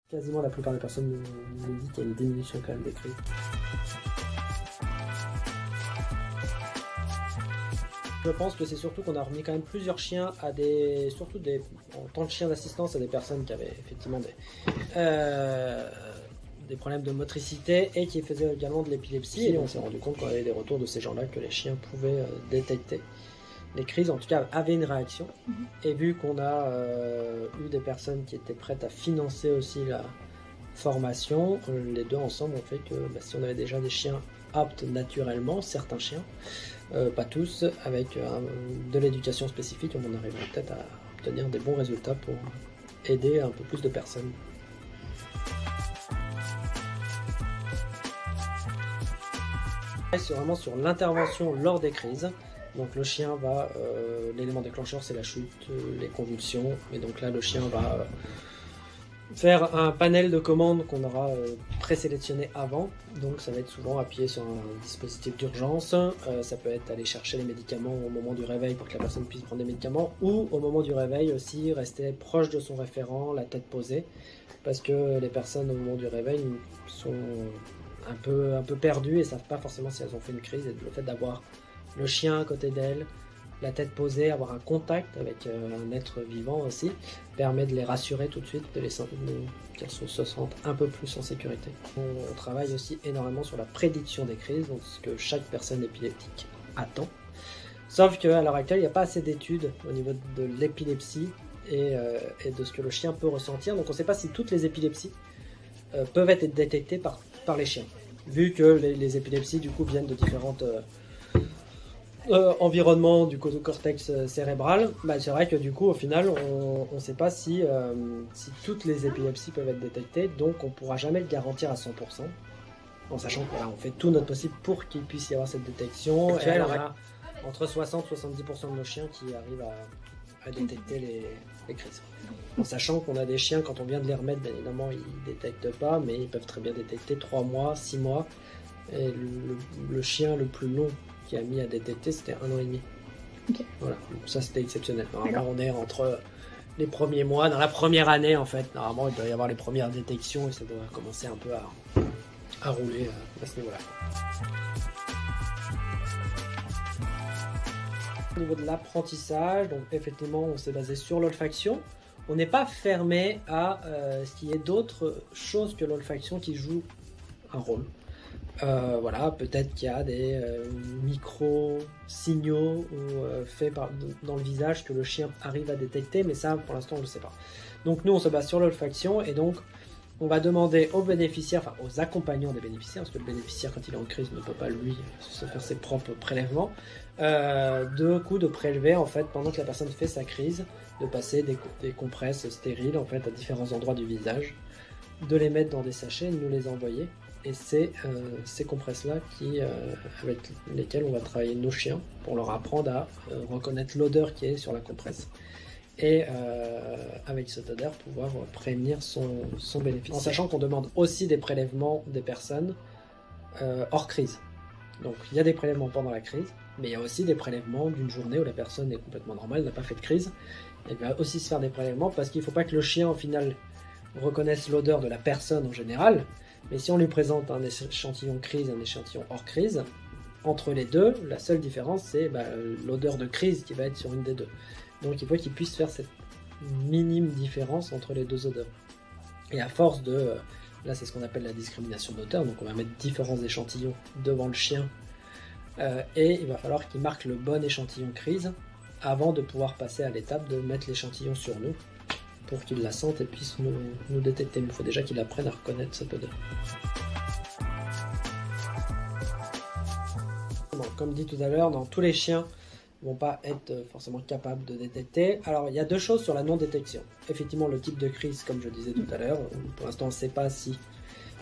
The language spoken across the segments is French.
Quasiment la plupart des personnes nous disent qu'il y a une diminution quand même des crises. Je pense que c'est surtout qu'on a remis quand même plusieurs chiens à surtout en tant que chien d'assistance à des personnes qui avaient effectivement des problèmes de motricité et qui faisaient également de l'épilepsie. Et on s'est rendu compte quand on avait des retours de ces gens-là que les chiens pouvaient détecter les crises, en tout cas avaient une réaction. Et vu qu'on a eu des personnes qui étaient prêtes à financer aussi la formation, les deux ensemble ont fait que si on avait déjà des chiens aptes naturellement, certains chiens, pas tous, avec de l'éducation spécifique, on arriverait peut-être à obtenir des bons résultats pour aider un peu plus de personnes. C'est vraiment sur l'intervention lors des crises. Donc le chien va, l'élément déclencheur c'est la chute, les convulsions, et donc là le chien va faire un panel de commandes qu'on aura présélectionné avant. Donc ça va être souvent appuyé sur un dispositif d'urgence, ça peut être aller chercher les médicaments au moment du réveil pour que la personne puisse prendre des médicaments, ou au moment du réveil aussi rester proche de son référent, la tête posée, parce que les personnes au moment du réveil sont un peu perdues et ne savent pas forcément si elles ont fait une crise, et le fait d'avoir le chien à côté d'elle, la tête posée, avoir un contact avec un être vivant aussi, permet de les rassurer tout de suite, qu'elles se sentent un peu plus en sécurité. On travaille aussi énormément sur la prédiction des crises, donc ce que chaque personne épileptique attend. Sauf qu'à l'heure actuelle, il n'y a pas assez d'études au niveau de l'épilepsie et de ce que le chien peut ressentir. Donc on ne sait pas si toutes les épilepsies peuvent être détectées par les chiens. Vu que les épilepsies du coup viennent de différentes environnement du cortex cérébral, c'est vrai que du coup au final on ne sait pas si toutes les épilepsies peuvent être détectées, donc on ne pourra jamais le garantir à 100%, en sachant qu'on fait tout notre possible pour qu'il puisse y avoir cette détection. Et on a entre 60-70% de nos chiens qui arrivent à détecter les crises. En sachant qu'on a des chiens, quand on vient de les remettre, bien évidemment ils ne détectent pas, mais ils peuvent très bien détecter 3 mois, 6 mois, et le chien le plus long qui a mis à détecter, c'était 1 an et demi. Okay. Voilà, donc ça c'était exceptionnel. Normalement, on est entre les premiers mois, dans la première année en fait. Normalement, il doit y avoir les premières détections et ça doit commencer un peu à rouler à ce niveau-là. Au niveau de l'apprentissage, donc effectivement, on s'est basé sur l'olfaction. On n'est pas fermé à ce qu'il y ait d'autres choses que l'olfaction qui jouent un rôle. Voilà, peut-être qu'il y a des micro-signaux faits dans le visage que le chien arrive à détecter, mais ça, pour l'instant, on ne le sait pas. Donc nous, on se base sur l'olfaction, et donc on va demander aux bénéficiaires, enfin aux accompagnants des bénéficiaires, parce que le bénéficiaire, quand il est en crise, ne peut pas, lui, se faire ses propres prélèvements, de prélever, en fait, pendant que la personne fait sa crise, de passer des compresses stériles, en fait, à différents endroits du visage, de les mettre dans des sachets et de nous les envoyer. Et c'est ces compresses-là avec lesquelles on va travailler nos chiens pour leur apprendre à reconnaître l'odeur qui est sur la compresse. Et avec cette odeur, pouvoir prévenir son bénéfice. En sachant qu'on demande aussi des prélèvements des personnes hors crise. Donc il y a des prélèvements pendant la crise, mais il y a aussi des prélèvements d'une journée où la personne est complètement normale, n'a pas fait de crise. Elle va aussi se faire des prélèvements parce qu'il ne faut pas que le chien, au final, reconnaisse l'odeur de la personne en général. Mais si on lui présente un échantillon crise, un échantillon hors crise, entre les deux, la seule différence, c'est l'odeur de crise qui va être sur une des deux. Donc il faut qu'il puisse faire cette minime différence entre les deux odeurs. Et à force là c'est ce qu'on appelle la discrimination d'odeur, donc on va mettre différents échantillons devant le chien, et il va falloir qu'il marque le bon échantillon crise avant de pouvoir passer à l'étape de mettre l'échantillon sur nous, pour qu'il la sente et puisse nous détecter. Mais il faut déjà qu'il apprenne à reconnaître cette odeur. Bon, comme dit tout à l'heure, tous les chiens ne vont pas être forcément capables de détecter. Alors il y a deux choses sur la non-détection. Effectivement, le type de crise, comme je disais tout à l'heure, pour l'instant on ne sait pas si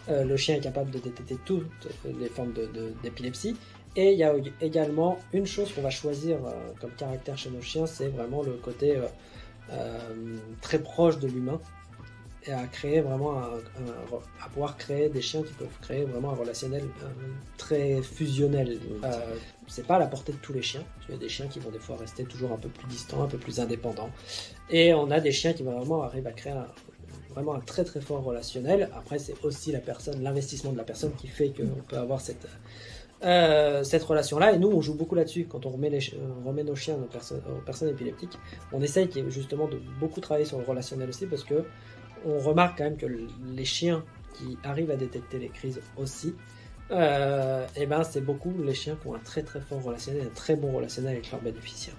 le chien est capable de détecter toutes les formes d'épilepsie. Et il y a également une chose qu'on va choisir comme caractère chez nos chiens, c'est vraiment le côté très proche de l'humain, et à créer vraiment à pouvoir créer des chiens qui peuvent créer vraiment un relationnel très fusionnel. C'est pas à la portée de tous les chiens. Il y a des chiens qui vont des fois rester toujours un peu plus distants, un peu plus indépendants, et on a des chiens qui vont vraiment arriver à créer vraiment un très très fort relationnel. Après, c'est aussi la personne, l'investissement de la personne qui fait qu'on peut avoir cette relation-là. Et nous, on joue beaucoup là-dessus. Quand on remet nos chiens aux personnes épileptiques, on essaye justement de beaucoup travailler sur le relationnel aussi, parce que on remarque quand même que les chiens qui arrivent à détecter les crises aussi, et ben c'est beaucoup les chiens qui ont un très très fort relationnel, un très bon relationnel avec leurs bénéficiaires.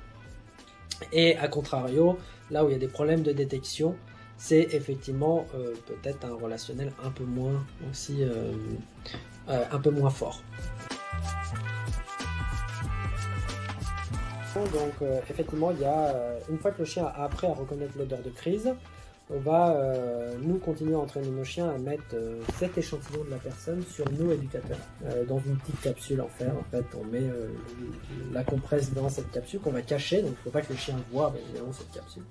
Et à contrario, là où il y a des problèmes de détection, c'est effectivement peut-être un relationnel un peu moins aussi, un peu moins fort. Donc effectivement, il y a une fois que le chien a appris à reconnaître l'odeur de crise, on va nous continuer à entraîner nos chiens à mettre cet échantillon de la personne sur nous éducateurs dans une petite capsule en fer. En fait, on met la compresse dans cette capsule qu'on va cacher, donc il ne faut pas que le chien voit évidemment cette capsule.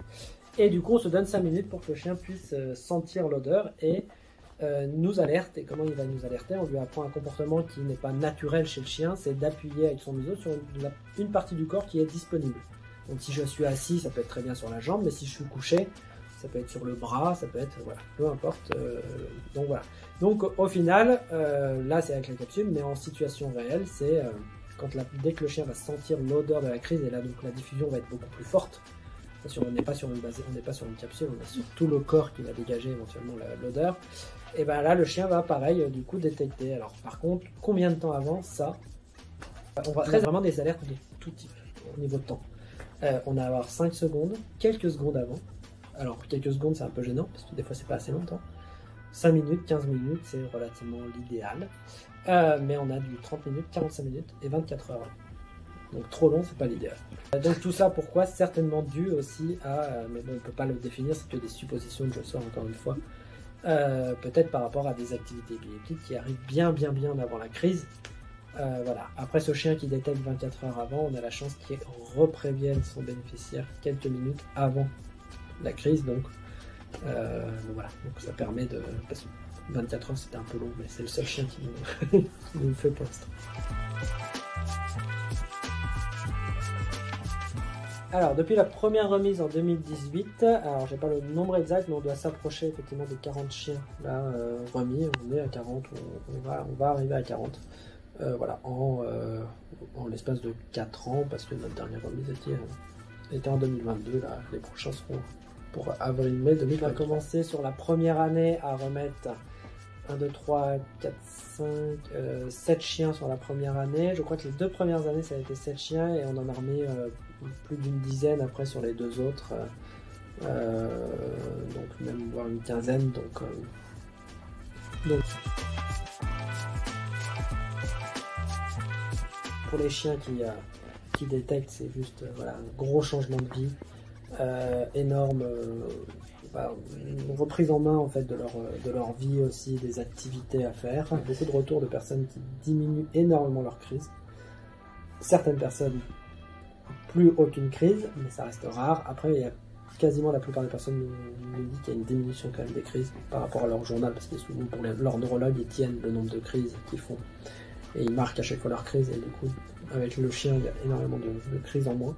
Et du coup, on se donne 5 minutes pour que le chien puisse sentir l'odeur et nous alerte. Et comment il va nous alerter? On lui apprend un comportement qui n'est pas naturel chez le chien, c'est d'appuyer avec son museau sur une partie du corps qui est disponible. Donc si je suis assis, ça peut être très bien sur la jambe, mais si je suis couché, ça peut être sur le bras, ça peut être, voilà, peu importe. Donc voilà. Donc au final, là c'est avec la capsule, mais en situation réelle, c'est dès que le chien va sentir l'odeur de la crise, et là donc la diffusion va être beaucoup plus forte. On n'est pas sur une capsule, on est sur tout le corps qui va dégager éventuellement l'odeur. Et ben là, le chien va pareil, du coup, détecter. Alors par contre, combien de temps avant ça? On va vraiment des alertes de tout type au niveau de temps. On va avoir 5 secondes, quelques secondes avant. Alors quelques secondes, c'est un peu gênant parce que des fois c'est pas assez longtemps. 5 minutes, 15 minutes, c'est relativement l'idéal. Mais on a du 30 minutes, 45 minutes et 24 heures. Donc trop long, c'est pas l'idéal. Donc tout ça, pourquoi? Certainement dû aussi à, mais bon, on peut pas le définir, c'est que des suppositions que je sors encore une fois. Peut-être par rapport à des activités épileptiques qui arrivent bien avant la crise. Voilà. Après, ce chien qui détecte 24 heures avant, on a la chance qu'il reprévienne son bénéficiaire quelques minutes avant la crise. Donc voilà. Donc ça permet de... Parce que 24 heures, c'était un peu long, mais c'est le seul chien qui nous le fait pour l'instant. Alors, depuis la première remise en 2018, alors j'ai pas le nombre exact, mais on doit s'approcher effectivement de 40 chiens là, remis. On est à 40, on va arriver à 40. Voilà, en l'espace de 4 ans, parce que notre dernière remise était en 2022. Là, les prochains seront pour avril-mai 2020. On va commencer sur la première année à remettre 1, 2, 3, 4, 5, 7 chiens sur la première année. Je crois que les 2 premières années, ça a été 7 chiens et on en a remis plus d'une dizaine après sur les 2 autres. Donc même voire une quinzaine. Donc pour les chiens qui détectent, c'est juste voilà, un gros changement de vie, énorme. Une reprise en main en fait de leur vie aussi, des activités à faire, beaucoup de retours de personnes qui diminuent énormément leur crise. Certaines personnes plus aucune crise, mais ça reste rare. Après, il y a quasiment la plupart des personnes nous disent qu'il y a une diminution quand même des crises par rapport à leur journal, parce que souvent pour leur neurologue, ils tiennent le nombre de crises qu'ils font et ils marquent à chaque fois leur crise, et du coup avec le chien il y a énormément de crises en moins.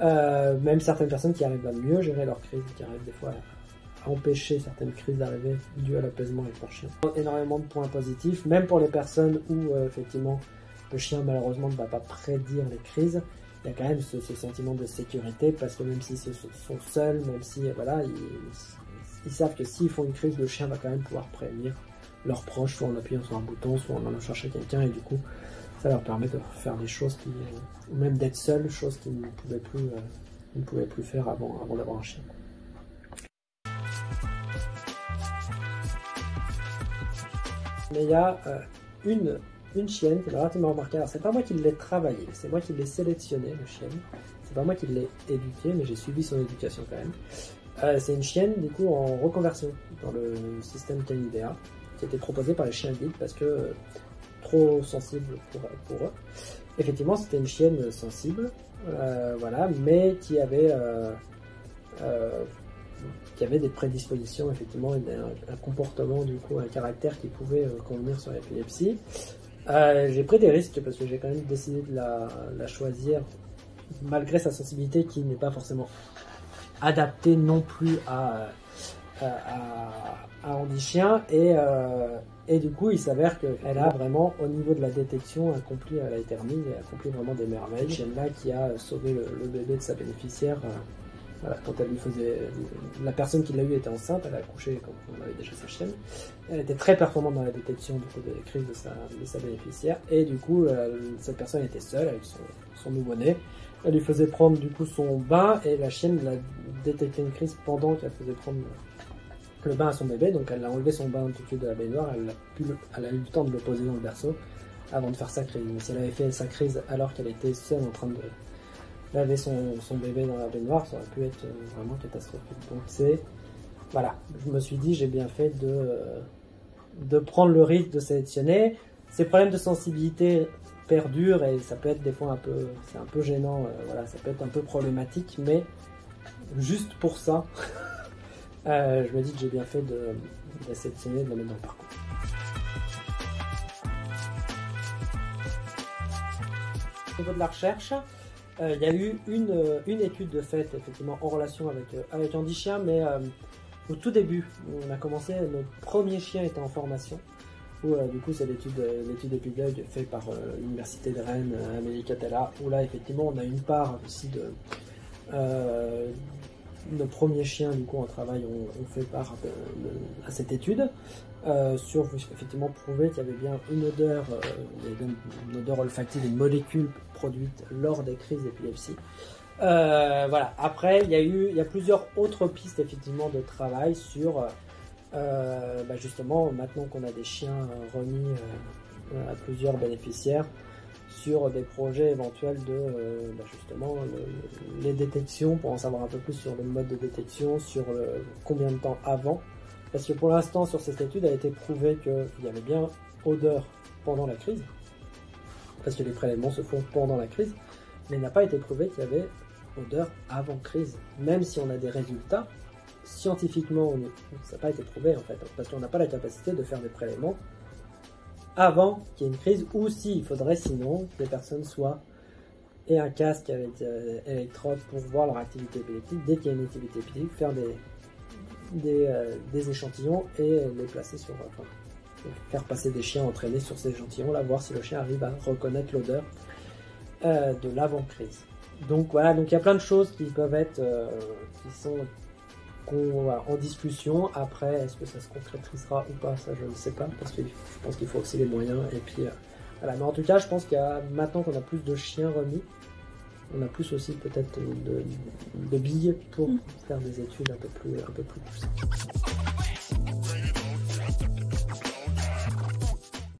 Même certaines personnes qui arrivent à mieux gérer leur crise, qui arrivent des fois à empêcher certaines crises d'arriver dû à l'apaisement avec leur chien. Énormément de points positifs, même pour les personnes où effectivement le chien malheureusement ne va pas prédire les crises. Il y a quand même ce sentiment de sécurité, parce que même s'ils sont seuls, même si voilà, ils savent que s'ils font une crise, le chien va quand même pouvoir prévenir leurs proches, soit en appuyant sur un bouton, soit en allant chercher quelqu'un, et du coup ça leur permet de faire des choses ou même d'être seuls, choses qu'ils ne pouvaient plus faire avant d'avoir un chien. Mais il y a une chienne qui m'a relativement remarqué. Alors c'est pas moi qui l'ai travaillé, c'est moi qui l'ai sélectionné, le chien. C'est pas moi qui l'ai éduqué, mais j'ai suivi son éducation quand même. C'est une chienne du coup en reconversion dans le système Canidea, qui a été proposée par les chiens guides parce que trop sensible pour eux. Effectivement, c'était une chienne sensible, voilà, mais qui avait des prédispositions, effectivement, un comportement, du coup, un caractère qui pouvait convenir sur l'épilepsie. J'ai pris des risques parce que j'ai quand même décidé de la choisir malgré sa sensibilité qui n'est pas forcément adaptée non plus à Andy Chien et du coup il s'avère qu'elle a vraiment au niveau de la détection accompli, elle a été remise et accompli vraiment des merveilles. Chienne-là qui a sauvé le bébé de sa bénéficiaire. Voilà, quand elle lui faisait, la personne qui l'a eu était enceinte, elle a accouché quand on avait déjà sa chienne. Elle était très performante dans la détection du coup, des crises de sa bénéficiaire et du coup cette personne était seule avec son nouveau-né. Elle lui faisait prendre du coup son bain et la chienne l'a détecté une crise pendant qu'elle faisait prendre le bain à son bébé. Donc elle a enlevé son bain tout de suite de la baignoire, elle a eu le temps de le poser dans le berceau avant de faire sa crise. Mais si elle avait fait sa crise alors qu'elle était seule en train de laver son bébé dans la baignoire, ça aurait pu être vraiment catastrophique. Donc voilà, je me suis dit j'ai bien fait de prendre le risque de sélectionner. Ces problèmes de sensibilité perdurent et ça peut être des fois c'est un peu gênant, voilà, ça peut être un peu problématique, mais juste pour ça, je me dis que j'ai bien fait de la sélectionner et de la mettre dans le parcours. Au niveau de la recherche, il y a eu une étude de fait effectivement en relation avec Andy Chien, mais au tout début, on a commencé, notre premier chien était en formation, où du coup c'est l'étude épilogue faite par l'université de Rennes, Amélie Catala, où là effectivement on a une part aussi de nos premiers chiens du coup en travail ont fait part à cette étude sur effectivement prouver qu'il y avait bien une odeur olfactive, une molécule produite lors des crises d'épilepsie. Voilà. Après il y a plusieurs autres pistes effectivement de travail sur justement maintenant qu'on a des chiens remis à plusieurs bénéficiaires, sur des projets éventuels de justement les détections, pour en savoir un peu plus sur le mode de détection, sur combien de temps avant, parce que pour l'instant sur cette étude a été prouvé qu'il y avait bien odeur pendant la crise, parce que les prélèvements se font pendant la crise, mais il n'a pas été prouvé qu'il y avait odeur avant crise, même si on a des résultats scientifiquement, ça n'a pas été prouvé en fait, parce qu'on n'a pas la capacité de faire des prélèvements avant qu'il y ait une crise, ou s'il faudrait sinon que les personnes aient un casque avec électrodes pour voir leur activité épileptique. Dès qu'il y a une activité épileptique, faire des échantillons et les placer faire passer des chiens entraînés sur ces échantillons, là, voir si le chien arrive à reconnaître l'odeur de l'avant-crise. Donc voilà, donc il y a plein de choses qui peuvent être, qui sont en discussion. Après, est-ce que ça se concrétisera ou pas, ça je ne sais pas, parce que je pense qu'il faut aussi les moyens, et puis voilà. Mais en tout cas, je pense qu'il y a, maintenant qu'on a plus de chiens remis, on a plus aussi peut-être de billes pour faire des études un peu plus poussées.